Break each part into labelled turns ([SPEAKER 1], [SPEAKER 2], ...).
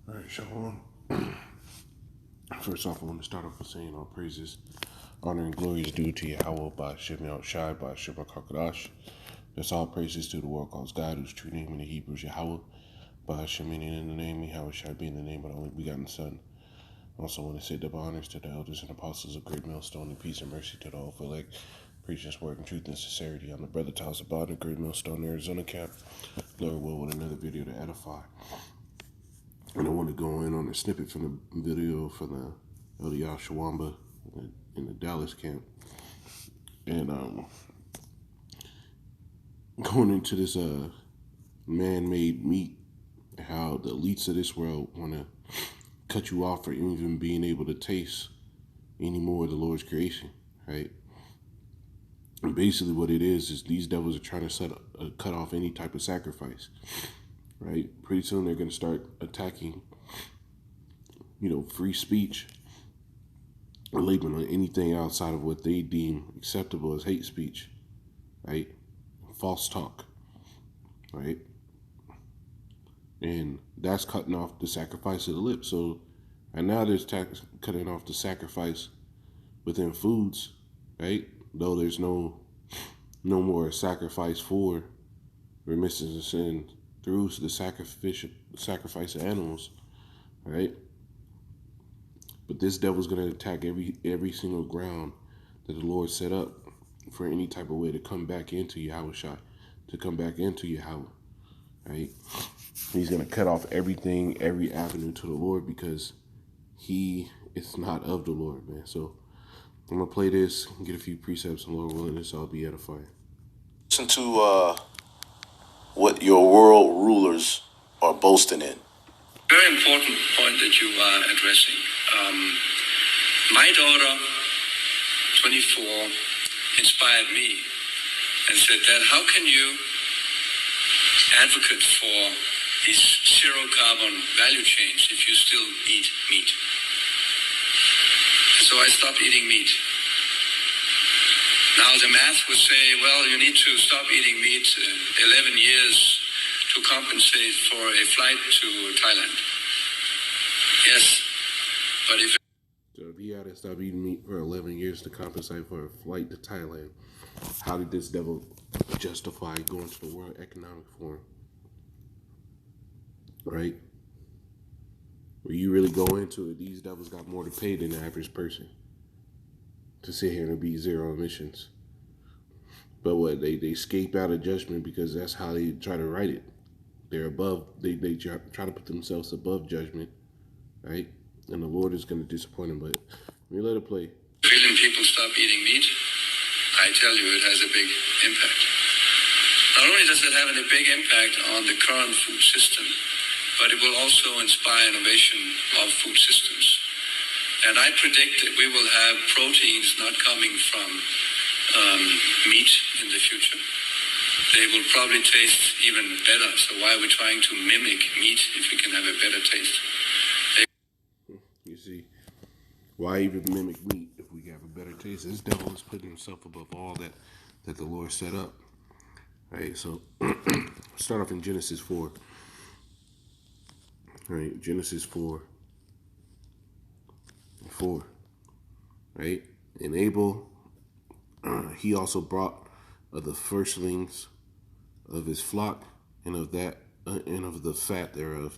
[SPEAKER 1] All right, Shalom. First off, I want to start off with saying all praises, honor, and glory is due to Yahweh by Shemel Shai by Shebach HaKadosh. That's all praises to the world calls God, whose true name in the Hebrew is Yahweh, by Hashem meaning in the name, Yahweh Shai being the name of the only begotten Son. I also want to say double honors to the elders and apostles of Great Millstone, and peace and mercy to the all for elect. Preach this word in truth and sincerity. I'm the brother Taz Abad, Great Millstone, Arizona camp. Lord will with another video to edify. And I want to go in on a snippet from the video from the Eliyahu Shawamba in the Dallas camp. And going into this man-made meat, how the elites of this world want to cut you off from even being able to taste any more of the Lord's creation, right? And basically what it is these devils are trying to cut off any type of sacrifice, right? Pretty soon they're going to start attacking, free speech, or labeling anything outside of what they deem acceptable as hate speech, right? False talk, right? And that's cutting off the sacrifice of the lips. So, and now there's cutting off the sacrifice within foods, right? Though there's no more sacrifice for remission of sin through the sacrifice of animals, right? But this devil's going to attack every single ground that the Lord set up for any type of way to come back into Yahweh Shai, to come back into Yahweh, right? He's going to cut off everything, every avenue to the Lord, because he is not of the Lord, man. So I'm going to play this, get a few precepts, and Lord willing, this all be edifying.
[SPEAKER 2] Listen to what your world rulers are boasting in.
[SPEAKER 3] Very important point that you are addressing. My daughter, 24, inspired me and said that how can you advocate for these zero carbon value chains if you still eat meat? So I stopped eating meat. Now the math would say, well, you need to stop eating meat 11 years to compensate for a flight to Thailand. Yes, but if...
[SPEAKER 1] So if he had to stop eating meat for 11 years to compensate for a flight to Thailand, how did this devil justify going to the World Economic Forum? Right? When you really go into it, these devils got more to pay than the average person to sit here and be zero emissions. But what, they escape out of judgment because that's how they try to write it. They're above, they try to put themselves above judgment, right? And the Lord is going to disappoint them, but let me let it play.
[SPEAKER 3] A billion people stop eating meat. I tell you, it has a big impact. Not only does it have a big impact on the current food system, but it will also inspire innovation of food systems. And I predict that we will have proteins not coming from meat in the future. They will probably taste even better. So why are we trying to mimic meat if we can have a better taste?
[SPEAKER 1] You see, why even mimic meat if we have a better taste? This devil is putting himself above all that the Lord set up. Right, so start off in Genesis 4. Right, Genesis 4. Right, and Abel, he also brought of the firstlings of his flock and of the fat thereof.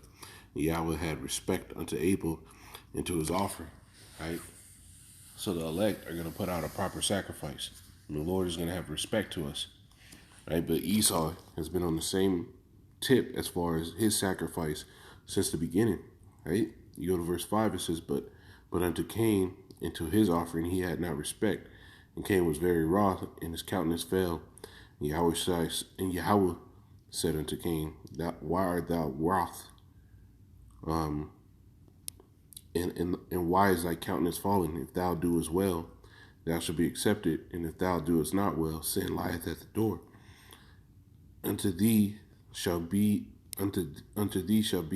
[SPEAKER 1] Yahweh had respect unto Abel and to his offering, right? So the elect are going to put out a proper sacrifice, and the Lord is going to have respect to us, right? But Esau has been on the same tip as far as his sacrifice since the beginning, right? You go to verse 5, it says, But unto Cain and to his offering he had not respect, and Cain was very wroth, and his countenance fell. And Yahweh said unto Cain, Why art thou wroth? And why is thy countenance fallen? If thou doest well, thou shalt be accepted, and if thou doest not well, sin lieth at the door. Unto thee shall be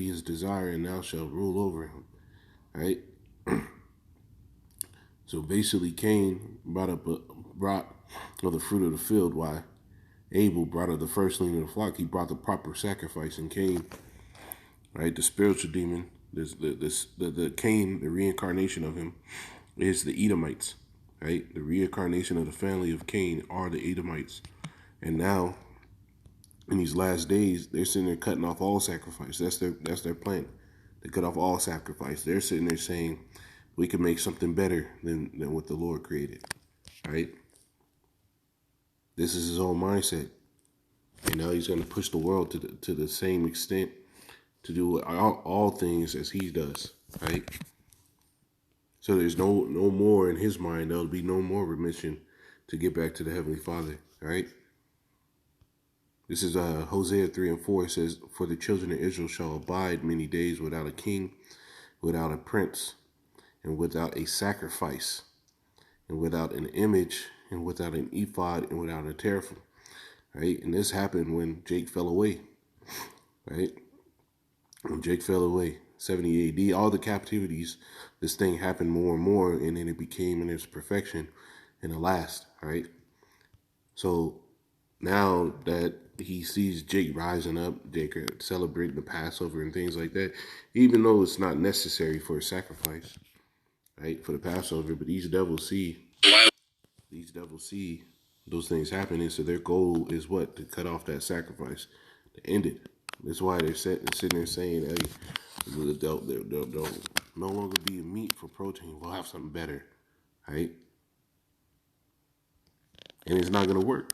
[SPEAKER 1] his desire, and thou shalt rule over him. Right? So basically, Cain brought of the fruit of the field, while Abel brought of the firstling of the flock. He brought the proper sacrifice, and Cain, right, the spiritual demon, The Cain, the reincarnation of him, is the Edomites, right? The reincarnation of the family of Cain are the Edomites, and now in these last days, they're sitting there cutting off all sacrifice. That's their plan. They cut off all sacrifice. They're sitting there saying, we can make something better than what the Lord created, right? This is his own mindset. And now he's going to push the world to the same extent to do all things as he does, right? So there's no more in his mind. There'll be no more remission to get back to the Heavenly Father, right? This is Hosea 3 and 4. It says, for the children of Israel shall abide many days without a king, without a prince, and without a sacrifice, and without an image, and without an ephod, and without a teraphim. Right? And this happened when Jake fell away. Right? When Jake fell away, 70 AD, all the captivities, this thing happened more and more, and then it became in its perfection in the last, right? So now that he sees Jake rising up, Jake celebrating the Passover and things like that, even though it's not necessary for a sacrifice, right, for the Passover, but these devils see those things happening, so their goal is what? To cut off that sacrifice, to end it. That's why they're sitting there saying, hey, they'll no longer be a meat for protein. We'll have something better, right? And it's not going to work.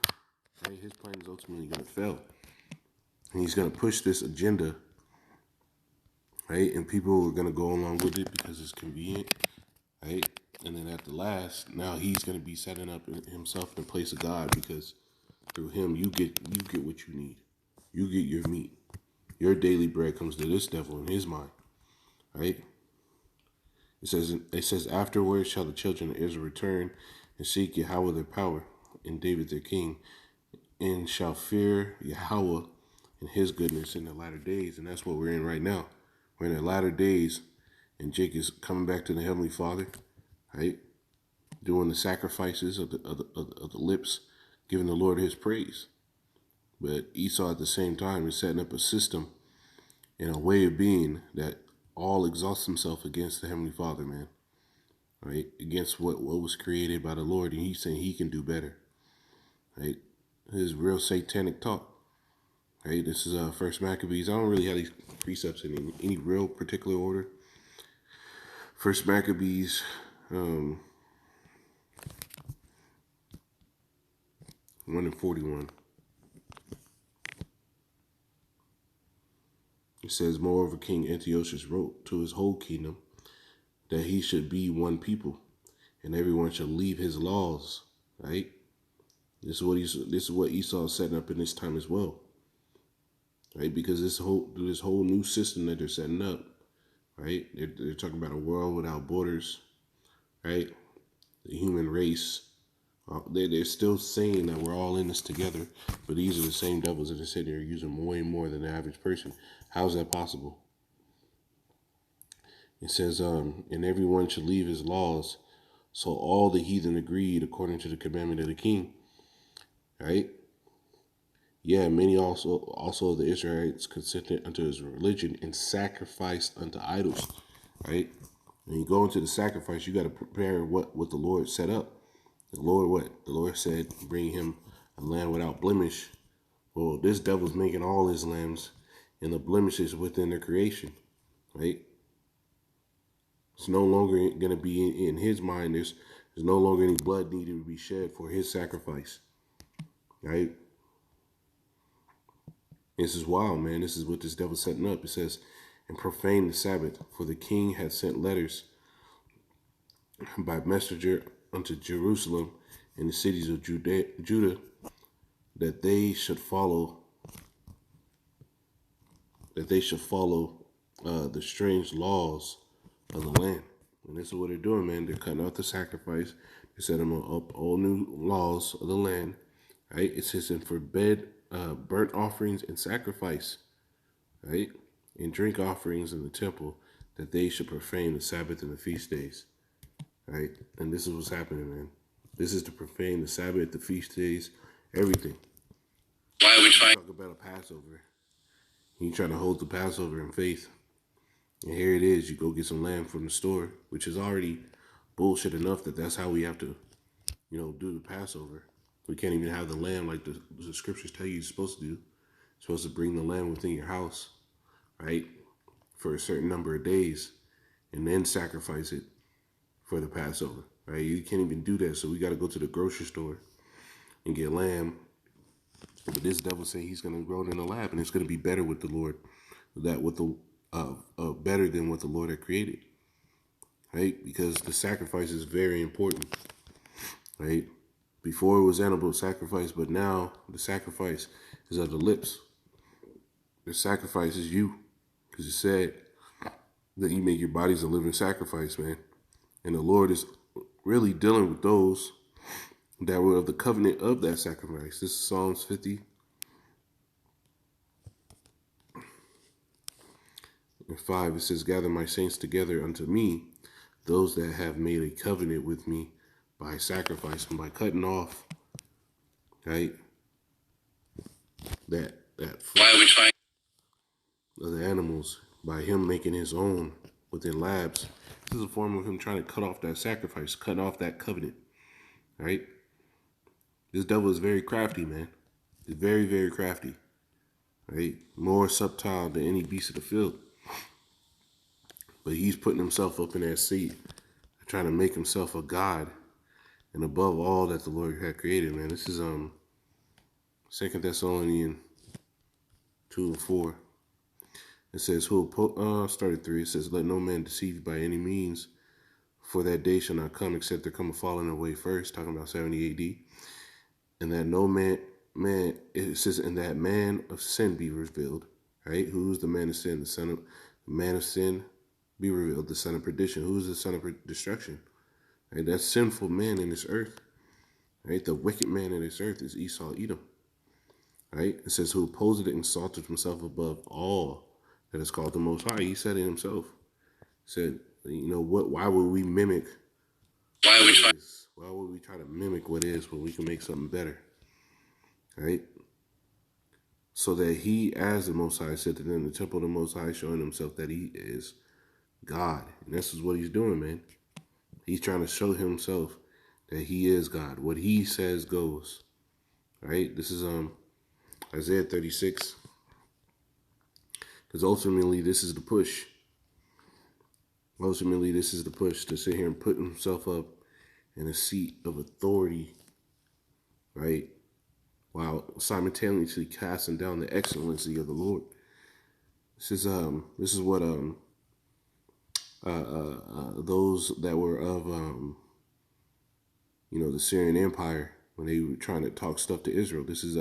[SPEAKER 1] Right? His plan is ultimately going to fail. And he's going to push this agenda, right? And people are going to go along with it because it's convenient, right? And then at the last, now he's going to be setting up himself in place of God, because through him you get what you need. You get your meat. Your daily bread comes to this devil in his mind, right? It says afterwards shall the children of Israel return and seek Yahweh their power and David their king, and shall fear Yahweh and his goodness in the latter days. And that's what we're in right now. We're in the latter days, and Jake is coming back to the Heavenly Father, right? Doing the sacrifices of the lips, giving the Lord his praise. But Esau at the same time is setting up a system and a way of being that all exalts himself against the Heavenly Father, man. Right? Against what was created by the Lord, and he's saying he can do better. Right? This is real satanic talk. Right? This is First Maccabees. I don't really have these precepts in any real particular order. First Maccabees, 1 and 41. It says, moreover, King Antiochus wrote to his whole kingdom that he should be one people, and everyone should leave his laws. Right? This is what Esau is setting up in this time as well. Right? Because this whole new system that they're setting up, right? They're talking about a world without borders, right? The human race. They're still saying that we're all in this together, but these are the same devils that are sitting there using way more than the average person. How is that possible? It says, and everyone should leave his laws. So all the heathen agreed according to the commandment of the king. Right? Yeah, many also of the Israelites consented unto his religion and sacrificed unto idols. Right? When you go into the sacrifice, you got to prepare what the Lord set up. The Lord what? The Lord said, bring him a lamb without blemish. Well, this devil's making all his lambs and the blemishes within their creation. Right? It's no longer going to be in his mind. There's no longer any blood needed to be shed for his sacrifice. Right? This is wild, man. This is what this devil's setting up. It says, and profane the Sabbath, for the king had sent letters by messenger unto Jerusalem and the cities of Judah that they should follow the strange laws of the land. And this is what they're doing, man. They're cutting out the sacrifice. They're setting up all new laws of the land. Right? It says, and forbid burnt offerings and sacrifice, right? And drink offerings in the temple, that they should profane the Sabbath and the feast days. Right? And this is what's happening, man. This is to profane the Sabbath, the feast days, everything.
[SPEAKER 3] Why are we trying?
[SPEAKER 1] Talk about a Passover. You trying to hold the Passover in faith. And here it is. You go get some lamb from the store, which is already bullshit enough that that's how we have to, do the Passover. We can't even have the lamb like the scriptures tell you you're supposed to do. You're supposed to bring the lamb within your house, right, for a certain number of days, and then sacrifice it for the Passover, right? You can't even do that, so we got to go to the grocery store and get lamb. But this devil say he's going to grow it in the lab, and it's going to be better with the Lord, better than what the Lord had created, right? Because the sacrifice is very important, right? Before it was animal sacrifice, but now the sacrifice is of the lips. The sacrifice is you, because it said that you make your bodies a living sacrifice, man. And the Lord is really dealing with those that were of the covenant of that sacrifice. This is Psalms 50. And 5, it says, gather my saints together unto me, those that have made a covenant with me by sacrifice and by cutting off, right, that
[SPEAKER 3] Why are we trying?
[SPEAKER 1] of the animals, by him making his own within labs. This is a form of him trying to cut off that sacrifice, cut off that covenant, right? This devil is very crafty, man. He's very, very crafty, right? More subtle than any beast of the field. But he's putting himself up in that seat, trying to make himself a god and above all that the Lord had created, man. This is 2 Thessalonians 2:4. It says, started 3. It says, let no man deceive you by any means, for that day shall not come except there come a falling away first, talking about 70 AD. And that no man, it says, and that man of sin be revealed, right? Who's the man of sin? The man of sin be revealed, the son of perdition. Who's the son of destruction? Right? That sinful man in this earth, right? The wicked man in this earth is Esau, Edom, right? It says, who opposed it and exalted himself above all that is called the Most High. He said it himself. He said, why would we mimic?
[SPEAKER 3] Why are we trying?
[SPEAKER 1] Why would we try to mimic what is when we can make something better? Right? So that he, as the Most High, said to them, the temple of the Most High, showing himself that he is God. And this is what he's doing, man. He's trying to show himself that he is God. What he says goes. Right? This is Isaiah 36. Because ultimately, this is the push. Ultimately, this is the push to sit here and put himself up in a seat of authority, right? While simultaneously casting down the excellency of the Lord. This is what those that were of the Syrian Empire, when they were trying to talk stuff to Israel. This is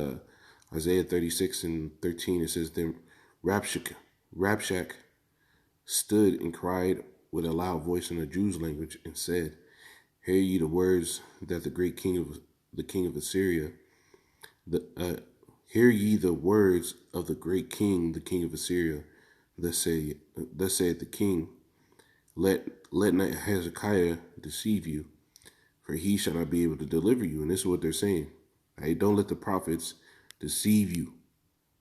[SPEAKER 1] Isaiah 36:13. It says, then Rabshakeh stood and cried with a loud voice in the Jews' language and said, hear ye the words that the king of Assyria, hear ye the words of the great king, the king of Assyria. Thus saith the king, let not Hezekiah deceive you, for he shall not be able to deliver you. And this is what they're saying. Right? Don't let the prophets deceive you,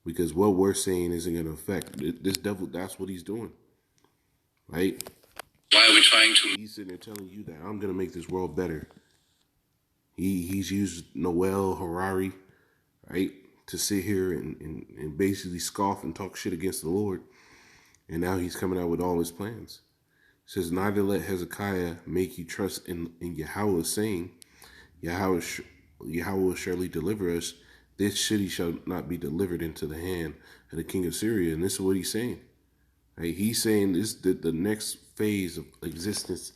[SPEAKER 1] because what we're saying isn't going to affect this devil. That's what he's doing, right?
[SPEAKER 3] Why are we trying to?
[SPEAKER 1] He's sitting there telling you that I'm going to make this world better. He's used Noel Harari, right, to sit here and basically scoff and talk shit against the Lord. And now he's coming out with all his plans. It says, neither let Hezekiah make you trust in Yahweh, saying, Yahweh will surely deliver us. This city shall not be delivered into the hand of the king of Syria. And this is what he's saying. Right? He's saying this the next phase of existence,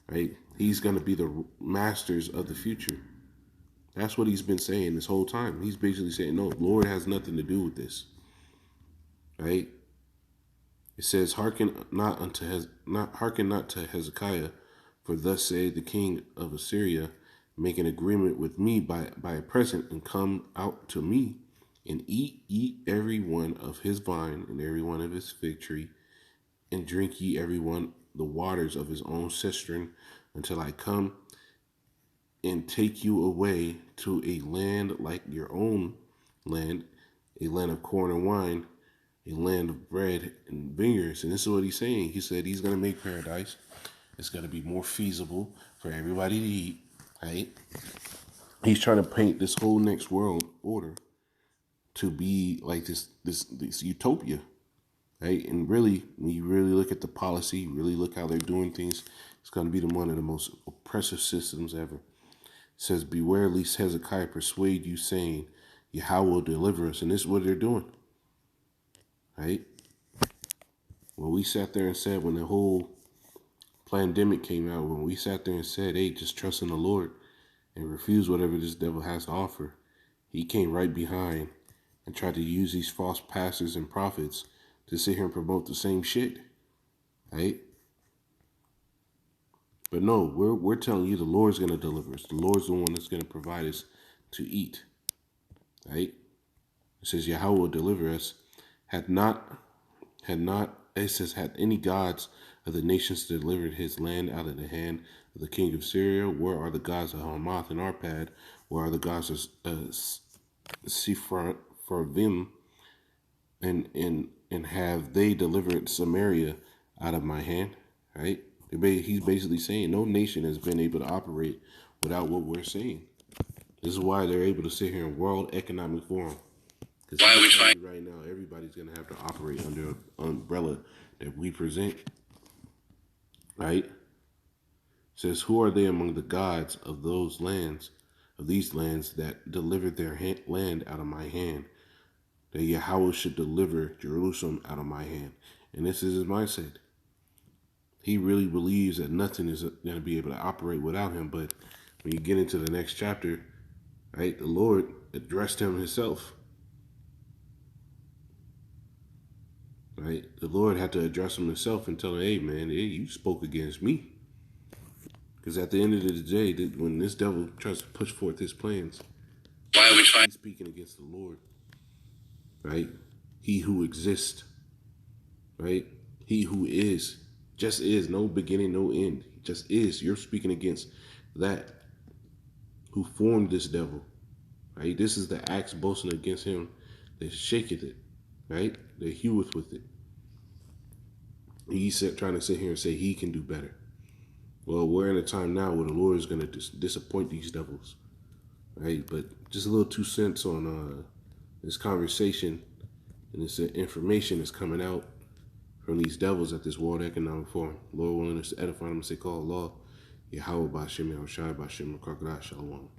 [SPEAKER 1] right? He's going to be the masters of the future. That's what he's been saying this whole time. He's basically saying, no, Lord has nothing to do with this. Right? It says, hearken not to Hezekiah, for thus saith the king of Assyria, make an agreement with me by a present, and come out to me, and eat every one of his vine and every one of his fig tree, and drink ye every one the waters of his own cistern, until I come and take you away to a land like your own land, a land of corn and wine, a land of bread and vineyards. And this is what he's saying. He said he's going to make paradise. It's going to be more feasible for everybody to eat, right? He's trying to paint this whole next world order to be like this utopia, right? And really, when you really look at the policy, really look how they're doing things, it's going to be one of the most oppressive systems ever. It says, beware lest Hezekiah persuade you, saying, Yahweh will deliver us. And this is what they're doing, right? When we sat there and said, when the whole pandemic came out, when we sat there and said, hey, just trust in the Lord and refuse whatever this devil has to offer, he came right behind and tried to use these false pastors and prophets to sit here and promote the same shit, right? But no, we're telling you the Lord's going to deliver us. The Lord's the one that's going to provide us to eat, right? It says Yahweh will deliver us. It says, had any gods of the nations delivered his land out of the hand of the king of Syria? Where are the gods of Hamath and Arpad? Where are the gods of Sepharvim? And have they delivered Samaria out of my hand? Right? He's basically saying no nation has been able to operate without what we're saying. This is why they're able to sit here in World Economic Forum. Because right now, everybody's going to have to operate under an umbrella that we present. Right? It says, who are they among the gods of these lands that delivered their land out of my hand? That Yahweh should deliver Jerusalem out of my hand. And this is his mindset. He really believes that nothing is going to be able to operate without him. But when you get into the next chapter, right, the Lord addressed him himself. Right? The Lord had to address him himself and tell him, hey, man, you spoke against me. Because at the end of the day, when this devil tries to push forth his plans, he's speaking against the Lord. Right? He who exists. Right? He who is. Just is. No beginning, no end. Just is. You're speaking against that. Who formed this devil. Right? This is the axe boasting against him that shaketh it. Right? That heweth with it. He's trying to sit here and say he can do better. Well, we're in a time now where the Lord is going to disappoint these devils. Right? But just a little 2 cents on this conversation and this information that's coming out from these devils at this World Economic Forum. Lord willing us to edify them and say, call Allah, Yahweh Ba'Shem Yahushai Ba'Shem Crocodile Shalom.